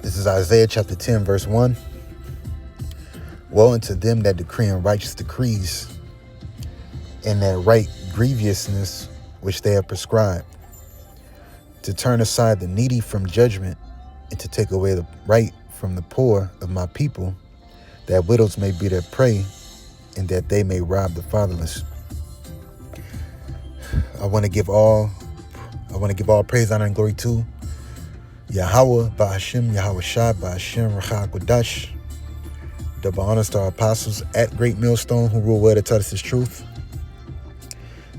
This is Isaiah chapter 10, verse 1. Woe unto them that decree righteous decrees, and that right grievousness which they have prescribed, to turn aside the needy from judgment, and to take away the right from the poor of my people, that widows may be their prey, and that they may rob the fatherless. I want to give all praise, honor, and glory to Yahawah, bahasham, Yahawashi, bahasham, Rachakodash. Double honors to our apostles at Great Millstone who rule well to tell us his truth.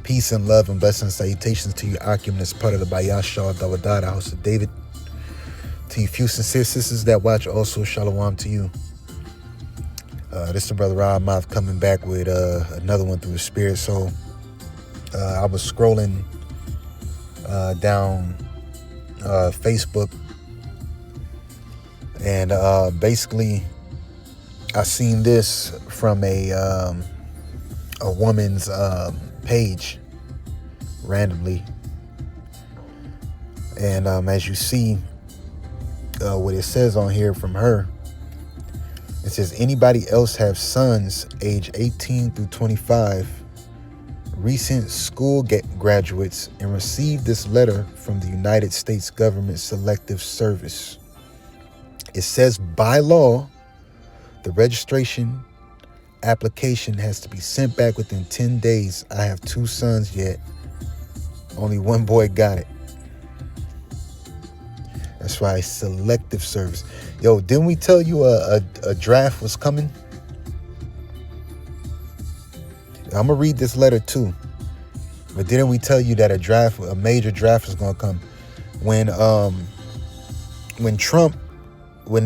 Peace and love and blessings, salutations to you, Akim, as part of the bahasham, the house of David. To you few sincere sisters that watch, also shalom to you. This is the brother Rob Mouth coming back with another one through the Spirit. So I was scrolling down Facebook, and basically I seen this from a woman's page randomly, and as you see what it says on here from her, it says, anybody else have sons age 18 through 25, recent school graduates, and received this letter from the United States Government Selective Service. It says, by law, the registration application has to be sent back within 10 days. I have 2 sons yet. Only one boy got it. That's right, selective service. Yo, didn't we tell you a draft was coming? I'm going to read this letter too. But didn't we tell you that a major draft is going to come? When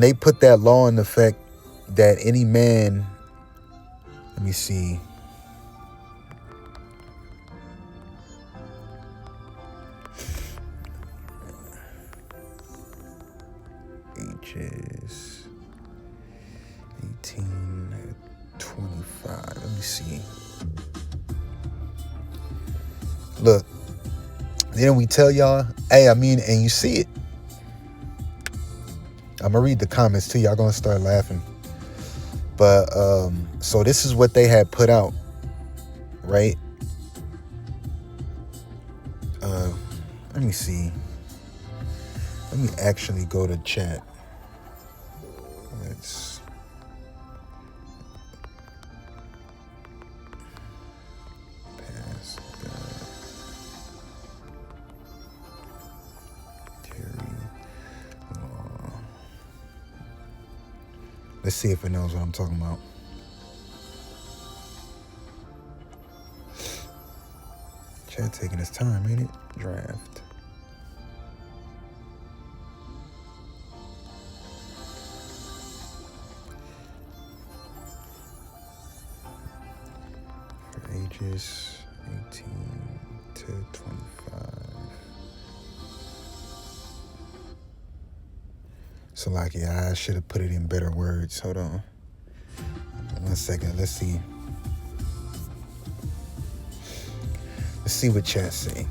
they put that law in effect that any man, let me see. Ages 18, 25. Let me see. Look, didn't we tell y'all? And you see it. I'm gonna read the comments too. Y'all gonna start laughing. But so this is what they had put out, right? Let me see. Let me actually go to chat. Let's pass Terry. Let's see if it knows what I'm talking about. Chat taking its time, ain't it? Draft. Ages 18 to 25. So I should have put it in better words. Hold on. 1 second. Let's see. Let's see what chat say.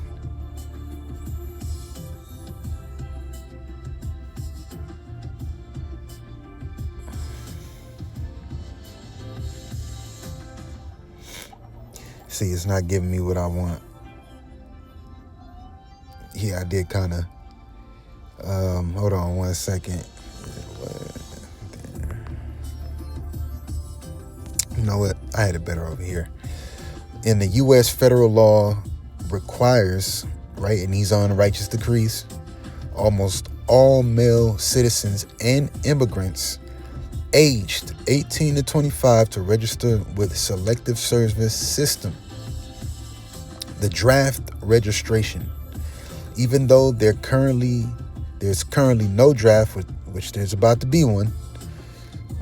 See, it's not giving me what I want. Yeah, I did kind of. Hold on 1 second. You know what? I had it better over here. In the U.S. federal law requires, right, and these are unrighteous decrees, almost all male citizens and immigrants aged 18 to 25 to register with Selective Service System. The draft registration, even though there's currently no draft, which there's about to be one,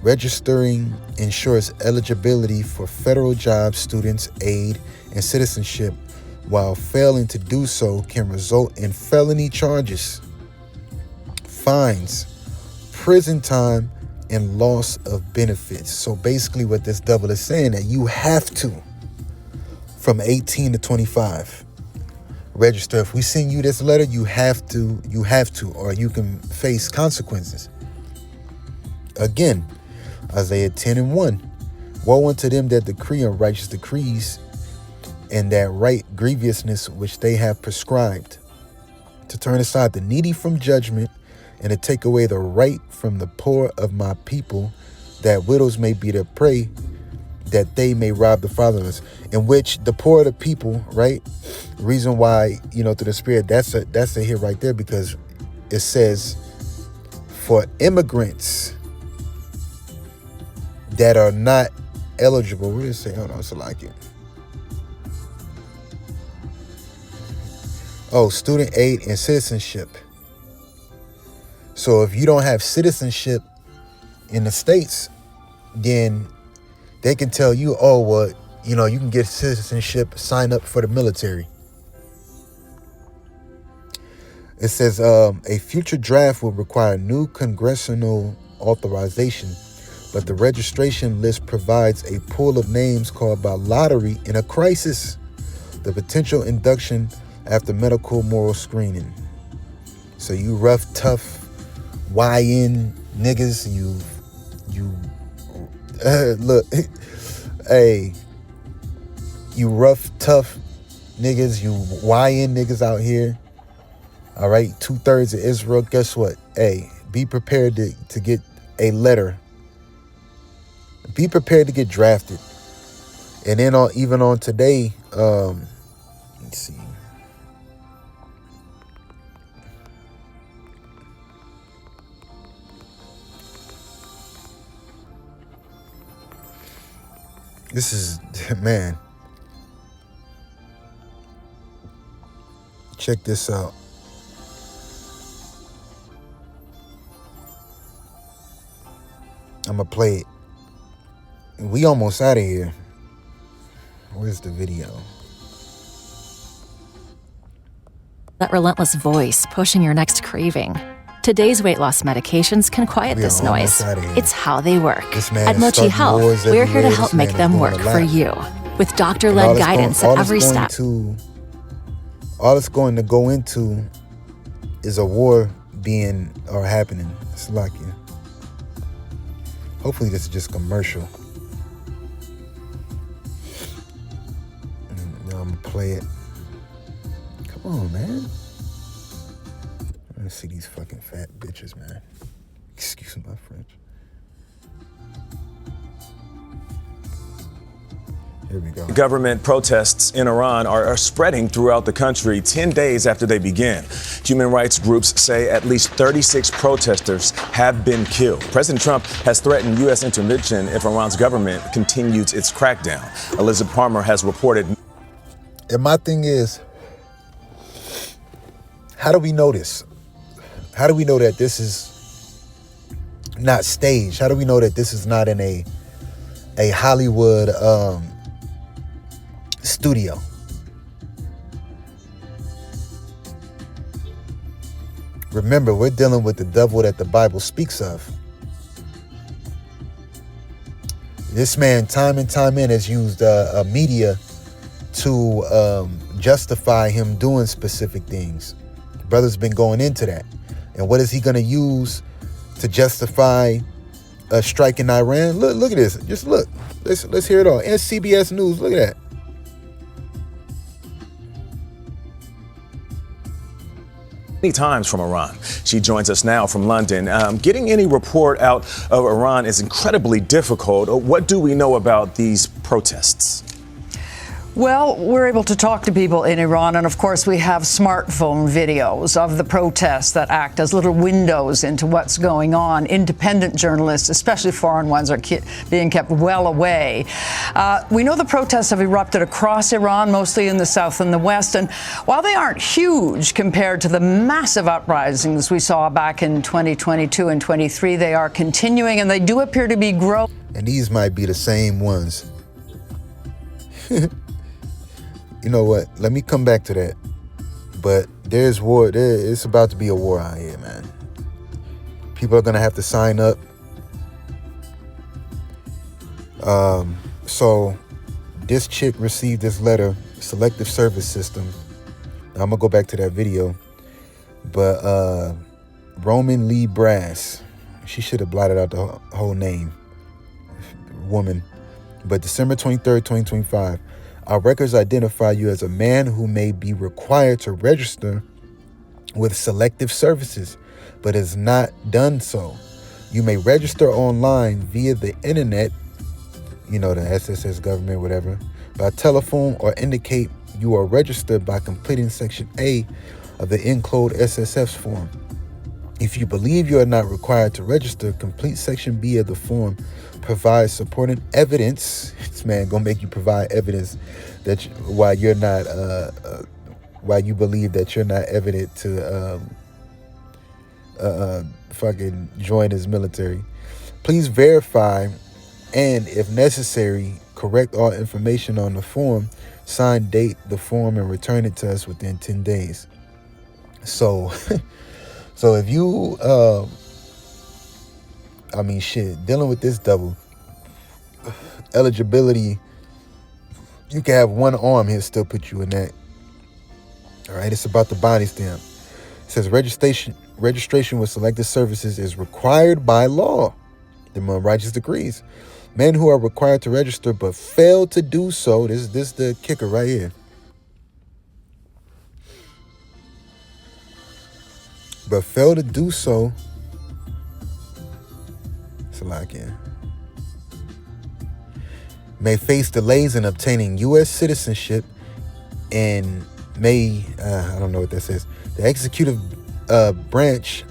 registering ensures eligibility for federal jobs, students, aid, and citizenship, while failing to do so can result in felony charges, fines, prison time, and loss of benefits. So basically what this double is saying, that you have to, from 18 to 25, register. If we send you this letter, you have to, or you can face consequences. Again, Isaiah 10:1. Woe unto them that decree unrighteous decrees, and that write grievousness which they have prescribed, to turn aside the needy from judgment, and to take away the right from the poor of my people, that widows may be their prey, that they may rob the fatherless. In which the poor of the people, right? Reason why, through the Spirit, that's a hit right there, because it says, for immigrants that are not eligible. What does it say? Hold on, so like it. Oh, student aid and citizenship. So if you don't have citizenship in the States, then they can tell you, oh, well, you can get citizenship, sign up for the military. It says a future draft will require new congressional authorization, but the registration list provides a pool of names called by lottery in a crisis, the potential induction after medical moral screening. So you rough, tough, YN niggas, look, hey, you rough, tough niggas, you YN niggas out here, all right, 2/3 of Israel, guess what? Hey, be prepared to get a letter. Be prepared to get drafted. And then even on today, let's see. This is, man. Check this out. I'm going to play it. We almost out of here. Where's the video? That relentless voice pushing your next craving. Today's weight loss medications can quiet this noise. It's how they work. At Mochi Health, we're here to help make them work for you. With doctor-led guidance at every step. All it's going to go into is a war happening. It's like, hopefully this is just commercial. Now I'm going to play it. Come on, man. Let's see these fucking fat bitches, man. Excuse my French. Here we go. Government protests in Iran are spreading throughout the country 10 days after they began. Human rights groups say at least 36 protesters have been killed. President Trump has threatened U.S. intervention if Iran's government continues its crackdown. Elizabeth Palmer has reported. And my thing is, how do we know this? How do we know that this is not staged? How do we know that this is not in a Hollywood studio? Remember, we're dealing with the devil that the Bible speaks of. This man, time and time in, has used media to justify him doing specific things. Brother's been going into that. And what is he going to use to justify a strike in Iran? Look at this. Just look. Let's hear it all. And CBS News. Look at that. Many times from Iran. She joins us now from London. Getting any report out of Iran is incredibly difficult. What do we know about these protests? Well, we're able to talk to people in Iran, and of course we have smartphone videos of the protests that act as little windows into what's going on. Independent journalists, especially foreign ones, are being kept well away. We know the protests have erupted across Iran, mostly in the south and the west, and while they aren't huge compared to the massive uprisings we saw back in 2022 and 23, they are continuing, and they do appear to be growing. And these might be the same ones. You know what? Let me come back to that. But there's war. It's about to be a war out here, man. People are going to have to sign up. So this chick received this letter, Selective Service System. I'm going to go back to that video. But Roman Lee Brass, She should have blotted out the whole name. Woman. But December 23rd, 2025. Our records identify you as a man who may be required to register with selective services, but has not done so. You may register online via the internet, the SSS government, whatever, by telephone, or indicate you are registered by completing Section A of the Encode SSS form. If you believe you are not required to register, complete Section B of the form. Provide supporting evidence. This man gonna make you provide evidence that why you believe that you're not evident to fucking join his military. Please verify and, if necessary, correct all information on the form. Sign, date the form, and return it to us within 10 days. So if you dealing with this double eligibility, you can have one arm, he'll still put you in that. All right, it's about the body stamp. It says registration with selected services is required by law. The righteous decrees. Men who are required to register but fail to do so, this the kicker right here. But fail to do so, may face delays in obtaining U.S. citizenship and may, I don't know what that says, the executive branch,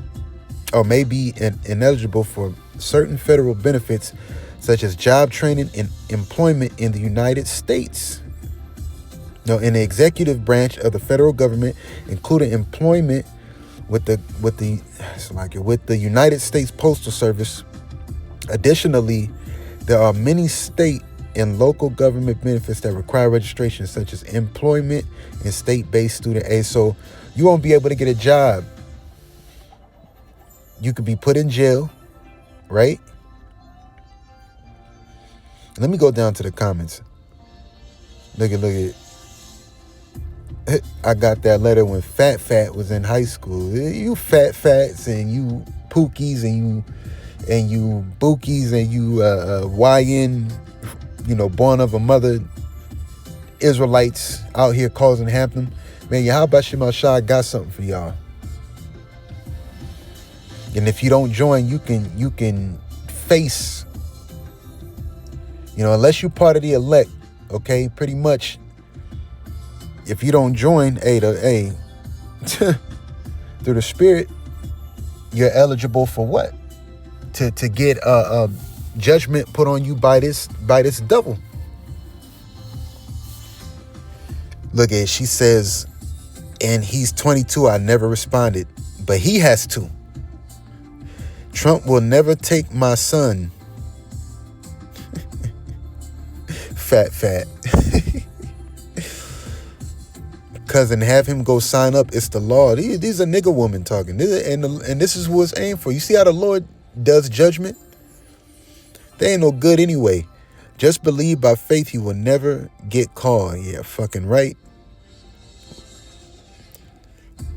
or may be ineligible for certain federal benefits such as job training and employment in the United States. No, in the executive branch of the federal government, including employment with the United States Postal Service. Additionally, there are many state and local government benefits that require registration, such as employment and state-based student aid. So you won't be able to get a job. You could be put in jail, right? Let me go down to the comments. Look at. I got that letter when Fat was in high school. You fats and you pookies and you bookies and you YN, born of a mother, Israelites out here causing Hampton. Man, Yahawashi got something for y'all. And if you don't join, you can face, unless you're part of the elect, okay, pretty much. If you don't join, through the Spirit, you're eligible for what? To get a judgment put on you by this devil. Look at it. She says, and he's 22. I never responded, but he has to. Trump will never take my son. Fat. Cousin, have him go sign up. It's the law. These are nigga women talking. And this is who it's aimed for. You see how the Lord does judgment? They ain't no good anyway. Just believe by faith he will never get caught. Yeah, fucking right.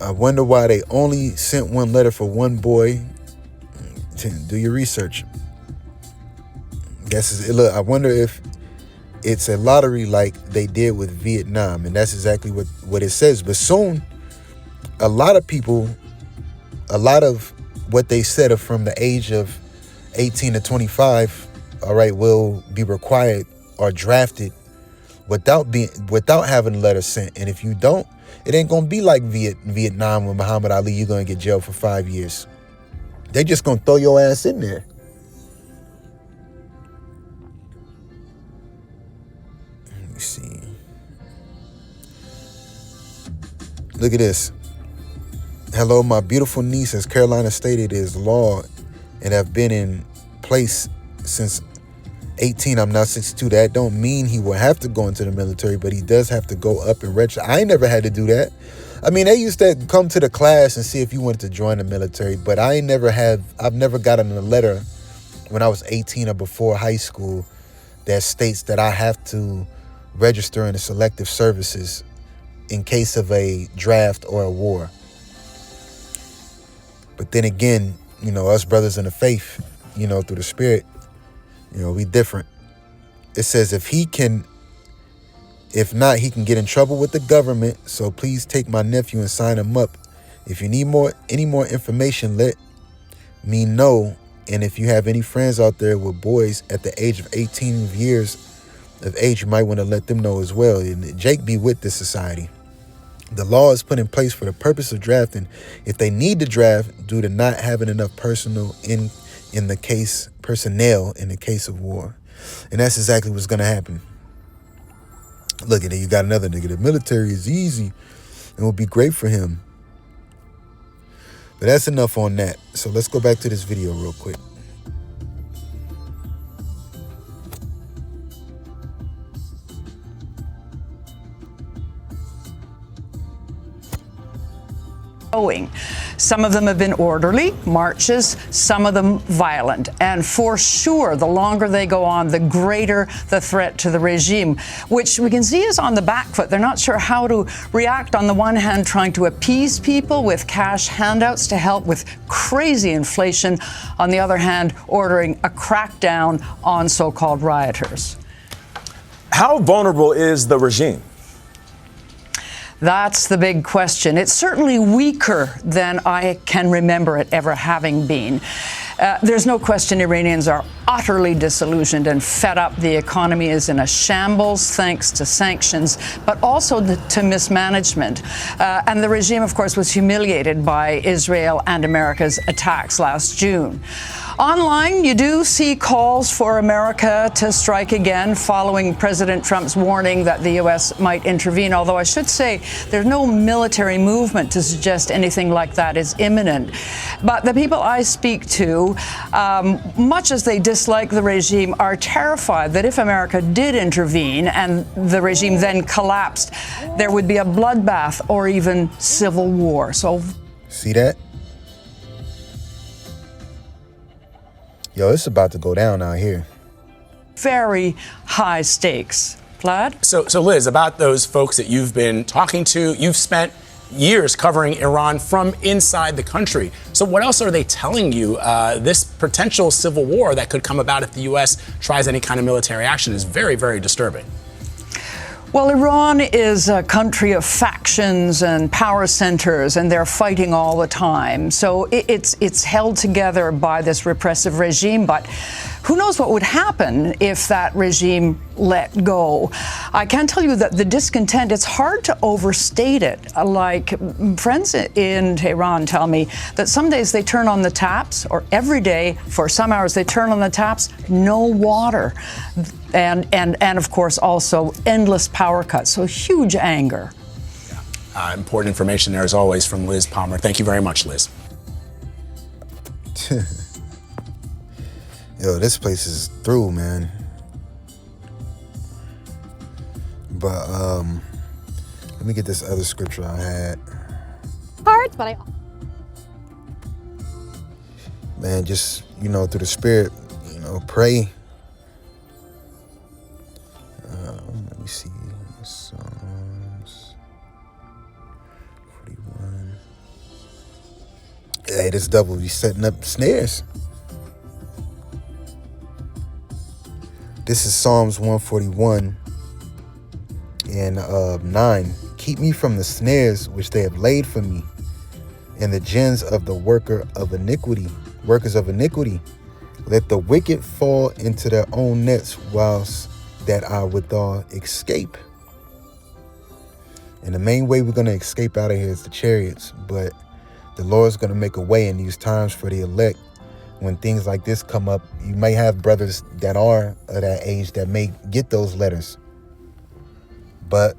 I wonder why they only sent one letter for one boy. Do your research. Look, I wonder if it's a lottery like they did with Vietnam, and that's exactly what it says. But soon, a lot of what they said are from the age of 18 to 25, all right, will be required or drafted without having a letter sent. And if you don't, it ain't gonna be like Vietnam with Muhammad Ali. You're gonna get jailed for 5 years. They just gonna throw your ass in there. Let me see. Look at this. Hello, my beautiful niece. As Carolina stated, is law and have been in place since 18. I'm now 62. That don't mean he will have to go into the military, but he does have to go up and register. I ain't never had to do that. I mean, they used to come to the class and see if you wanted to join the military, but I've never gotten a letter when I was 18 or before high school that states that I have to register in the selective services in case of a draft or a war. But then again, us brothers in the faith, through the Spirit, we different. It says if not, he can get in trouble with the government. So please take my nephew and sign him up. If you need any more information, let me know. And if you have any friends out there with boys at the age of 18 years of age, you might want to let them know as well. And Jake be with this society. The law is put in place for the purpose of drafting. If they need to draft due to not having enough personnel in the case of war. And that's exactly what's going to happen. Look at it. You got another nigga. The military is easy and will be great for him. But that's enough on that. So let's go back to this video real quick. Some of them have been orderly marches, some of them violent. And for sure, the longer they go on, the greater the threat to the regime, which we can see is on the back foot. They're not sure how to react. On the one hand, trying to appease people with cash handouts to help with crazy inflation. On the other hand, ordering a crackdown on so-called rioters. How vulnerable is the regime? That's the big question. It's certainly weaker than I can remember it ever having been. There's no question Iranians are utterly disillusioned and fed up. The economy is in a shambles thanks to sanctions, but also to mismanagement. And the regime, of course, was humiliated by Israel and America's attacks last June. Online, you do see calls for America to strike again following President Trump's warning that the U.S. might intervene, although I should say there's no military movement to suggest anything like that is imminent. But the people I speak to, much as they dislike the regime, are terrified that if America did intervene and the regime then collapsed, there would be a bloodbath or even civil war. So, see that? Yo, it's about to go down out here. Very high stakes. Vlad? So Liz, about those folks that you've been talking to, you've spent years covering Iran from inside the country. So what else are they telling you? This potential civil war that could come about if the U.S. tries any kind of military action is very, very disturbing. Well, Iran is a country of factions and power centers, and they're fighting all the time. So it's held together by this repressive regime. But who knows what would happen if that regime let go? I can tell you that the discontent, it's hard to overstate it. Like friends in Tehran tell me that some days they turn on the taps, or every day for some hours they turn on the taps, no water. And of course also endless power cuts. So huge anger. Important information there as always from Liz Palmer. Thank you very much, Liz. Yo, this place is through, man. But let me get this other scripture I had. Cards, but man, just through the Spirit, pray. Let me see. Psalms 41. Hey, this devil be setting up snares. This is Psalms 141 and 9. Keep me from the snares which they have laid for me, and the gins of the workers of iniquity. Let the wicked fall into their own nets, whilst that I withal escape. And the main way we're going to escape out of here is the chariots. But the Lord's going to make a way in these times for the elect. When things like this come up, you may have brothers that are of that age that may get those letters. But,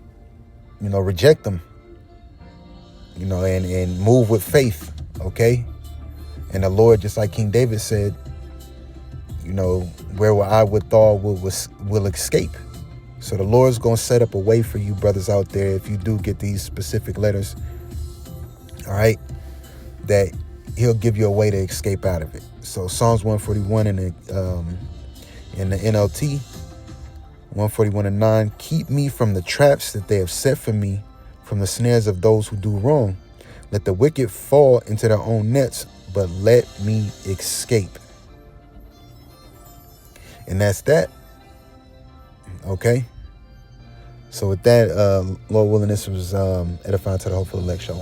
reject them. And move with faith, okay? And the Lord, just like King David said, where I withal will escape. So the Lord's going to set up a way for you brothers out there if you do get these specific letters, all right, that he'll give you a way to escape out of it. So Psalms 141 in the NLT, 141 and 9, keep me from the traps that they have set for me, from the snares of those who do wrong. Let the wicked fall into their own nets, but let me escape. And that's that. Okay. So with that, Lord willing, this was edifying to the Hopeful Elect Show.